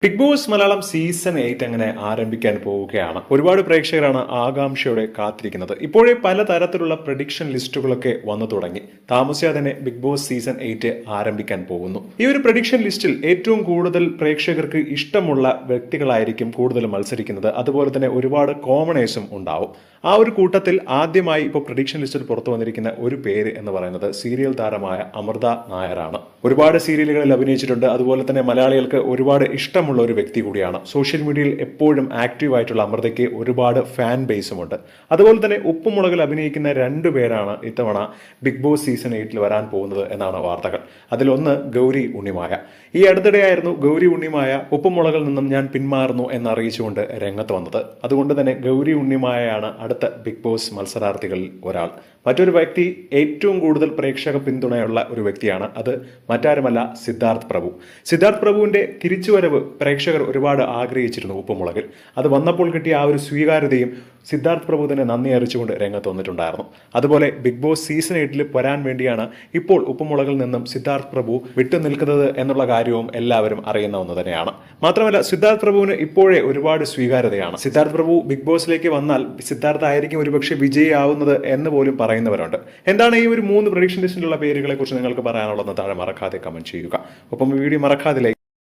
Big boss Malayalam season 8 അങ്ങനെ ആരംഭിക്കാൻ പോവുകയാണ്. ഒരുപാട് പ്രേക്ഷകരാണ് ആകാംക്ഷയോടെ കാത്തിരിക്കുന്നത്. ഇപ്പോഴേ പലതരത്തിലുള്ള പ്രഡിക്ഷൻ ലിസ്റ്റുകളൊക്കെ വന്നു തുടങ്ങി. താമസിയാതെ തന്നെ ബിഗ് ബോസ് സീസൺ 8 ആരംഭിക്കാൻ പോകുന്നു. ഈ ഒരു പ്രഡിക്ഷൻ ലിസ്റ്റിൽ ഏറ്റവും കൂടുതൽ പ്രേക്ഷകർക്ക് ഇഷ്ടമുള്ള വ്യക്തികളായിരിക്കും കൂടുതൽ മത്സരിക്കുന്നത്. അതുപോലെ തന്നെ ഒരുപാട് കോമണേഴ്സും ഉണ്ടാവും. ആ ഒരു കൂട്ടത്തിൽ ആദ്യമായി ഇപ്പോൾ പ്രഡിക്ഷൻ ലിസ്റ്റിൽ പുറത്തു വന്നിരിക്കുന്ന ഒരു പേര് എന്ന് പറയുന്നത് സീരിയൽ താരമായ അമൃത നായരാണ്. ഒരുപാട് സീരിയലുകളിൽ അഭിനയിച്ചിട്ടുണ്ട്. അതുപോലെ തന്നെ മലയാളികൾക്ക് ഒരുപാട് ഇഷ്ടമുള്ള ഒരു വ്യക്തി കൂടിയാണ്. സോഷ്യൽ മീഡിയയിൽ എപ്പോഴും ആക്റ്റീവ് ആയിട്ടുള്ള അമൃതയ്ക്ക് ഒരുപാട് ഫാൻ ബേസുമുണ്ട്. അതുപോലെ തന്നെ ഉപ്പുമുളകിൽ അഭിനയിക്കുന്ന രണ്ടു പേരാണ് ഇത്തവണ ബിഗ് ബോസ് സീസൺ 8 വരാൻ പോകുന്നത് എന്നാണ് വാർത്തകൾ. അതിലൊന്ന് ഗൗരി ഉണ്ണിമായ. ഈ അടുത്തിടെയായിരുന്നു ഗൗരി ഉണ്ണിമായ ഉപ്പുമുളകിൽ നിന്നും ഞാൻ പിന്മാറുന്നു എന്നറിയിച്ചുകൊണ്ട് രംഗത്ത് വന്നത്. അതുകൊണ്ട് തന്നെ ഗൗരി ഉണ്ണിമായയാണ് അടുത്ത ബിഗ് ബോസ് മത്സരാർത്ഥികളിൽ ഒരാൾ. മറ്റൊരു വ്യക്തി ഏറ്റവും കൂടുതൽ പ്രേക്ഷക പിന്തുണയുള്ള ഒരു വ്യക്തിയാണ്. അത് മറ്റാരുമല്ല, സിദ്ധാർത്ഥ് പ്രഭു. സിദ്ധാർത്ഥ് പ്രഭുവിന്റെ തിരിച്ചുവരവ് പ്രേക്ഷകർ ഒരുപാട് ആഗ്രഹിച്ചിരുന്നു ഉപ്പുമുളകിൽ. അത് വന്നപ്പോൾ കിട്ടിയ ആ ഒരു സ്വീകാര്യതയും സിദ്ധാർത്ഥ് പ്രഭു തന്നെ നന്ദി അറിയിച്ചുകൊണ്ട് രംഗത്ത് വന്നിട്ടുണ്ടായിരുന്നു. അതുപോലെ ബിഗ് ബോസ് സീസൺ 8 വരാൻ വേണ്ടിയാണ് ഇപ്പോൾ ഉപ്പുമുളകിൽ നിന്നും സിദ്ധാർത്ഥ് പ്രഭു വിട്ടുനിൽക്കുന്നത് എന്നുള്ള കാര്യവും എല്ലാവരും അറിയുന്ന ഒന്ന് തന്നെയാണ്. മാത്രമല്ല, സിദ്ധാർത്ഥ് പ്രഭുവിന് ഇപ്പോഴേ ഒരുപാട് സ്വീകാര്യതയാണ്. സിദ്ധാർത്ഥ് പ്രഭു ബിഗ് ബോസിലേക്ക് വന്നാൽ സിദ്ധാർത്ഥ് ആയിരിക്കും ഒരുപക്ഷെ വിജയിയാവുന്നത് എന്ന് പോലും പറയുന്നവരുണ്ട്. എന്താണ് ഈ ഒരു 3 പ്രഡിക്ഷൻ ലിസ്റ്റിലുള്ള പേരുകളെ കുറിച്ച് നിങ്ങൾക്ക് പറയാനുള്ളത്? താഴെ മറക്കാതെ കമന്റ് ചെയ്യുക. ഒപ്പം വീഡിയോ മറക്കാതെ ലൈക്ക്